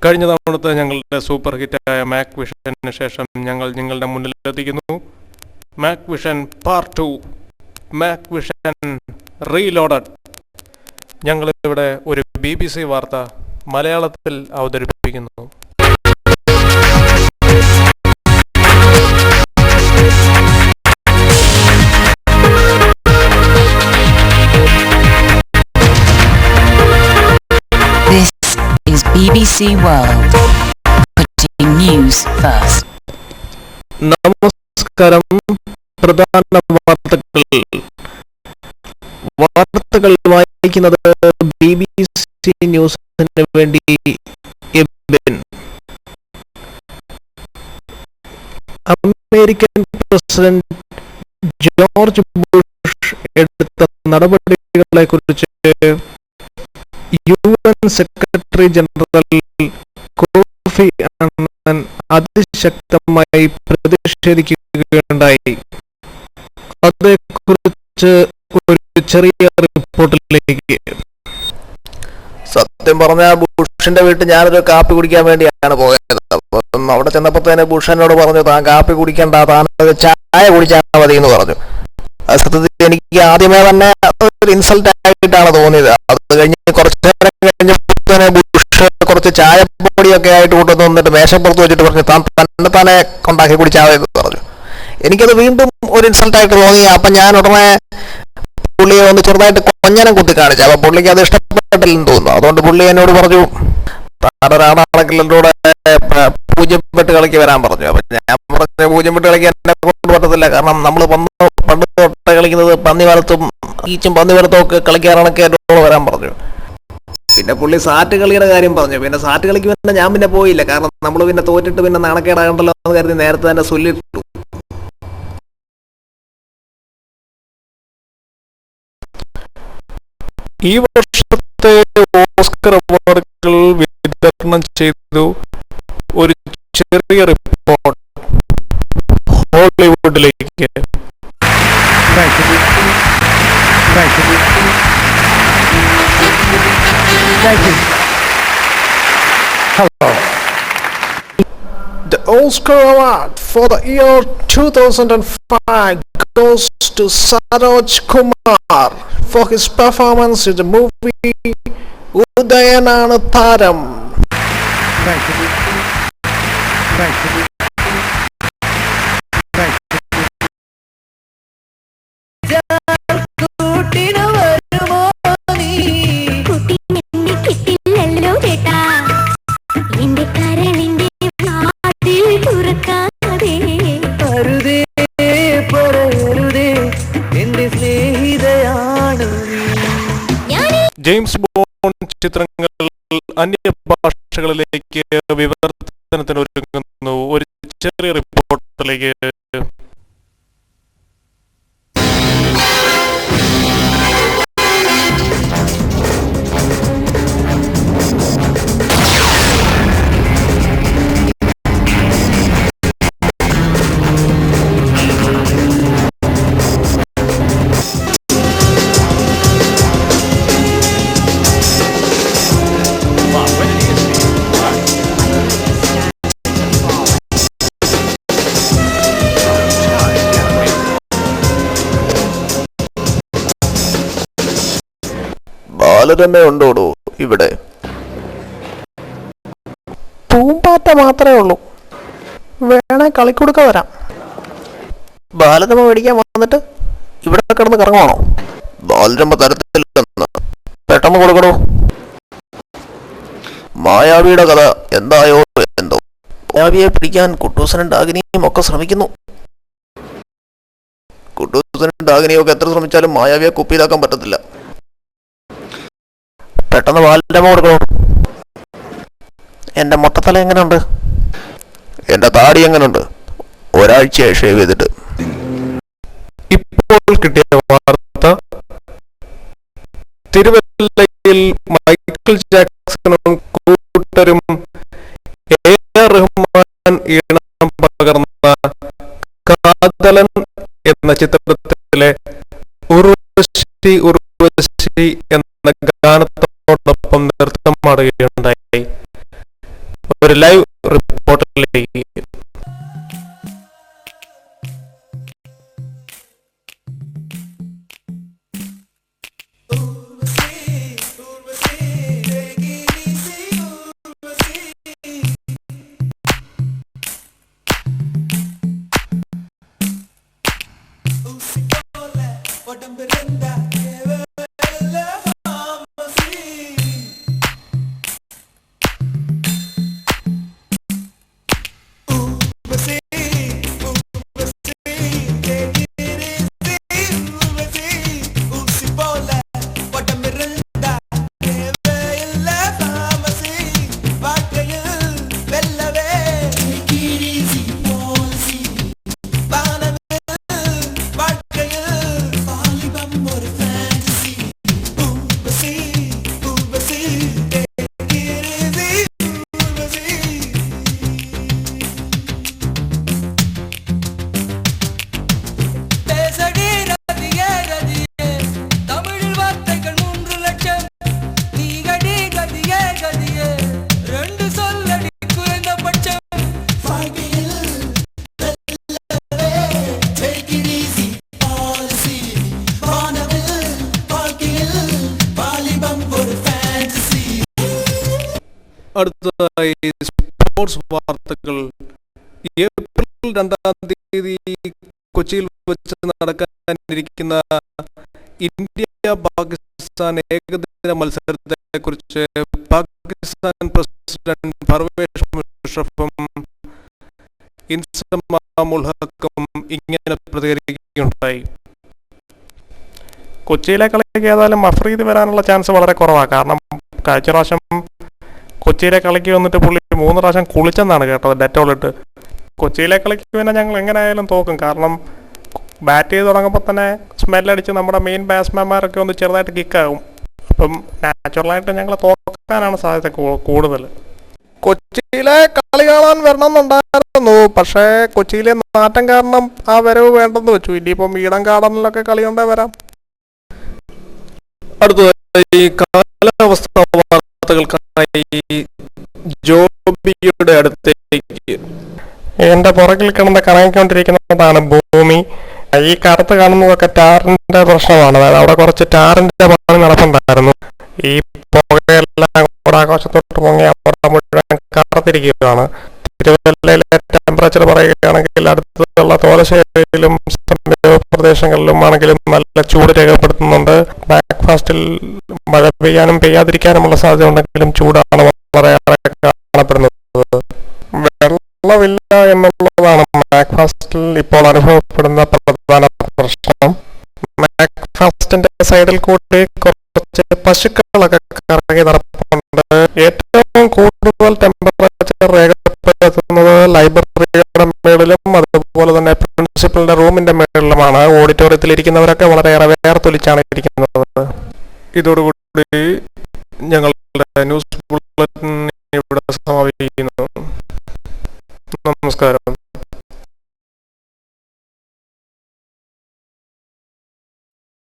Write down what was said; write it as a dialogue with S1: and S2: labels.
S1: കഴിഞ്ഞ തവണത്തെ ഞങ്ങളുടെ സൂപ്പർ ഹിറ്റായ മാക് വിഷന് ശേഷം ഞങ്ങൾ നിങ്ങളുടെ മുന്നിലെത്തിക്കുന്നു. Mac Vision part 2, Mac Vision reloaded. ഞങ്ങളിവിടെ ഒരു BBC വാർത്ത മലയാളത്തിൽ അവതരിപ്പിക്കുന്നു.
S2: This is BBC World, putting news first.
S1: നമസ്കാരം. പ്രധാന വാർത്തകൾ വായിക്കുന്നത് BBC ന്യൂസിന് വേണ്ടി Abin. American president George Bush എടുത്ത നടപടികളെക്കുറിച്ച് UN secretary general Kofi Annan അതിശക്തമായി പ്രതിഷേധിക്കുകയുണ്ടായി. അതേക്കുറിച്ച് ഒരു ചെറിയ റിപ്പോർട്ടിലേക്ക്.
S3: സത്യം പറഞ്ഞാൽ ബുഷിന്റെ വീട്ടിൽ ഞാനൊരു കാപ്പി കുടിക്കാൻ വേണ്ടിയാണ് പോയത്. അപ്പം അവിടെ ചെന്നപ്പോൾ തന്നെ ബുഷ് എന്നോട് പറഞ്ഞു, താൻ കാപ്പി കുടിക്കണ്ട, താനൊരു ചായ കുടിച്ചാൽ മതി എന്ന് പറഞ്ഞു. സത്യത്തിൽ എനിക്ക് ആദ്യമേ തന്നെ ഒരു ഇൻസൾട്ട് ആയിട്ടാണ് തോന്നിയത്. അത് കഴിഞ്ഞ് കുറച്ച് നേരം കഴിഞ്ഞപ്പോൾ തന്നെ ബുഷ് കുറച്ച് ചായപ്പൊടിയൊക്കെ ആയിട്ട് കൊണ്ടുവന്നിട്ട് മേശപ്പുറത്ത് വെച്ചിട്ട് പറഞ്ഞു, തന്നെ കൊണ്ടാക്കി കുടിച്ചാൽ എന്ന് പറഞ്ഞു. എനിക്കത് വീണ്ടും ഒരു ഇൻസൾട്ടായിട്ട് തോന്നി. അപ്പം ഞാൻ ഉടനെ പുള്ളിയെ ഒന്ന് ചെറുതായിട്ട് കൊഞ്ഞനം കുത്തി കാണിച്ചു. അപ്പം പുള്ളിക്ക് അത് ഇഷ്ടപ്പെട്ടില്ലെന്ന് തോന്നുന്നു. അതുകൊണ്ട് പുള്ളി എന്നോട് പറഞ്ഞു, താനൊരാളാണെങ്കിൽ എന്നോട് പൂജ്യം പെട്ട് കളിക്ക് വരാൻ പറഞ്ഞു. അപ്പം ഞാൻ പറഞ്ഞു, പൂജ്യം പെട്ട് കളിക്കാൻ എന്നെ കൊണ്ട് പറ്റത്തില്ല. കാരണം നമ്മൾ പണ്ട് തൊട്ട് കളിക്കുന്നത് പന്നിവരത്തും ഈച്ചും പന്നിവരത്തും ഒക്കെ കളിക്കാറാണെങ്കിൽ എന്നോട് വരാൻ പറഞ്ഞു. പിന്നെ പുള്ളി സാറ്റ് കളിയുടെ കാര്യം പറഞ്ഞു. പിന്നെ സാറ്റ് കളിക്ക് പിന്നെ ഞാൻ പിന്നെ പോയില്ല. കാരണം നമ്മൾ പിന്നെ തോറ്റിട്ട് പിന്നെ നാണക്കേടാകണ്ടല്ലോ എന്ന് കരുതി നേരത്തെ തന്നെ ചൊല്ലിട്ടു.
S1: ഈ വർഷത്തെ ഓസ്കർ അവാർഡുകൾ വിതരണം ചെയ്തു. ഒരു ചെറിയ report ഹോളിവുഡിലേക്ക്.
S4: Hello. The Oscar Award for the year 2005 goes to Saroj Kumar for his performance in the movie Udayananu Tharam. Thank you. Thank you. Thank you.
S1: James bond ചിത്രങ്ങൾ അന്യഭാഷകളിലേക്ക് വിവർത്തനത്തിന് ഒരുങ്ങുന്നു. ഒരു ചെറിയ റിപ്പോർട്ടിലേക്ക്.
S3: ബാലരമ ഉണ്ടോടോ ഇവിടെ?
S4: പൂമ്പാറ്റ മാത്രമേ ഉള്ളൂ. വേണേ കളിക്കൊടുക്ക വരാം.
S3: ബാലരമ മേടിക്കാൻ വന്നിട്ട് ഇവിടെ കിടന്ന് കറങ്ങുവാണോ? ബാലരമ തരത്തില്ലെന്ന് പെട്ടെന്ന് കൊടുക്കണോ? മായാവിയുടെ കഥ എന്തായോ എന്തോ. മായാവിയെ പിടിക്കാൻ കുട്ടൂസനും ഡാഗിനിയും ഒക്കെ ശ്രമിക്കുന്നു. കുട്ടൂസനും ഡാഗിനിയും ഒക്കെ എത്ര ശ്രമിച്ചാലും മായാവിയെ കുപ്പിയിലാക്കാൻ പറ്റത്തില്ല. പെട്ടെന്ന് ബാലരമ കൊടുക്കണോ? എൻ്റെ മൊട്ടത്തല എങ്ങനെയുണ്ട്? എൻ്റെ താടി എങ്ങനെയുണ്ട്? ഒരാഴ്ചയായി ഷേവ് ചെയ്തിട്ട്.
S1: ഇപ്പോൾ കിട്ടിയ വാർത്ത, തിരുവല്ലയിൽ മൈക്കിൾ ജാക്സണും കൂട്ടരും AR റഹ്മാൻ ഈണം പകർന്ന കാതലൻ എന്ന ചിത്രത്തിലെ ഉർവശി ഉർവശി എന്ന ഗാനത്തോടൊപ്പം നൃത്തമാടുകയുണ്ടായി. ഒരു ലൈവ് റിപ്പോർട്ടിലേക്ക്. അടുത്തതായി സ്പോർട്സ് വാർത്തകൾ. ഏപ്രിൽ 2-ാം തീയതി കൊച്ചിയിൽ വെച്ച് നടക്കാനിരിക്കുന്ന ഇന്ത്യ പാകിസ്ഥാൻ ഏകദിന മത്സരത്തെ കുറിച്ച് പാകിസ്ഥാൻ പ്രസിഡന്റ് പർവേസ് മുഷറഫും ഇൻസം ഉൽ ഹക്കും ഇങ്ങനെ പ്രതികരിക്കുകയുണ്ടായി. കൊച്ചിയിലെ കളിക്ക് ഏതായാലും അഫ്രീദി വരാനുള്ള ചാൻസ് വളരെ കുറവാണ്. കാരണം കഴിഞ്ഞ പ്രാവശ്യം കൊച്ചിയിലെ കളിക്ക് വന്നിട്ട് പുള്ളി 3 പ്രാവശ്യം കുളിച്ചെന്നാണ് കേട്ടത്, ഡെറ്റോളിട്ട്. കൊച്ചിയിലെ കളിക്ക് പിന്നെ ഞങ്ങൾ എങ്ങനെയായാലും തോക്കും. കാരണം ബാറ്റ് ചെയ്ത് തുടങ്ങുമ്പോൾ തന്നെ സ്മെല്ലടിച്ച് നമ്മുടെ മെയിൻ ബാറ്റ്സ്മാൻമാരൊക്കെ ഒന്ന് ചെറുതായിട്ട് കിക്കാകും. അപ്പം നാച്ചുറലായിട്ട് ഞങ്ങൾ തോക്കാനാണ് സാധ്യത കൂടുതൽ. കൊച്ചിയിലെ കളി കാണാൻ വരണമെന്നുണ്ടായിരുന്നു, പക്ഷേ കൊച്ചിയിലെ നാട്ടം കാരണം ആ വരവ് വേണ്ടെന്ന് വെച്ചു. ഇനിയിപ്പം ഈഡൻ ഗാർഡനിലൊക്കെ കളി കൊണ്ടേ വരാം. അടുത്തതായി കാലാവസ്ഥ വാർത്തകൾക്കായി ജോബിയുടെ അടുത്തേക്ക്. എന്റെ പുറകിൽ കിടന്ന് കറങ്ങിക്കൊണ്ടിരിക്കുന്നതാണ് ഭൂമി. ഈ കറുത്ത് കാണുന്നതൊക്കെ ടാറിന്റെ പ്രശ്നമാണ്. അതായത് അവിടെ കുറച്ച് ടാറിന്റെ പണി നടപ്പുണ്ടായിരുന്നു. ഈ പുകയെല്ലാം കൂടെ ആകാശത്തോട്ട് പൊങ്ങി അവിടെ മുഴുവൻ കറുത്തിരിക്കുകയാണ്. തിരുവല്ലയിലെ ടെമ്പറേച്ചർ പറയുകയാണെങ്കിൽ അടുത്തുള്ള തോലശ്ശേരിയിലും പ്രദേശങ്ങളിലും ആണെങ്കിലും നല്ല ചൂട് രേഖപ്പെടുത്തുന്നുണ്ട്. ബ്രേക്ക്ഫാസ്റ്റിൽ മഴ പെയ്യാനും പെയ്യാതിരിക്കാനുമുള്ള സാധ്യത ഉണ്ടെങ്കിലും ചൂടാണ് വളരെയേറെ കാണപ്പെടുന്നത്. വെള്ളമില്ല എന്നുള്ളതാണ് ബ്രേക്ക്ഫാസ്റ്റിൽ ഇപ്പോൾ അനുഭവപ്പെടുന്ന പ്രധാന പ്രശ്നം. ബ്രേക്ക്ഫാസ്റ്റിന്റെ സൈഡിൽ കൂടി കുറച്ച് പശുക്കളൊക്കെ കറങ്ങി നടപ്പുണ്ട്. ഏറ്റവും കൂടുതൽ ടെമ്പറേച്ചർ രേഖപ്പെടുത്തുന്നത് ലൈബ്രറിയുടെ മേളിലും അതുപോലെ തന്നെ പ്രിൻസിപ്പലിന്റെ റൂമിന്റെ മേളിലുമാണ്. ഓഡിറ്റോറിയത്തിൽ ഇരിക്കുന്നവരൊക്കെ വളരെയേറെ വേർത്തൊലിച്ചാണ് ഇരിക്കുന്നത്. ഇതോടുകൂടി ഞങ്ങളുടെ ന്യൂസ് ബുള്ളറ്റിൻ ഇവിടെ സമാപിക്കുന്നു. നമസ്കാരം.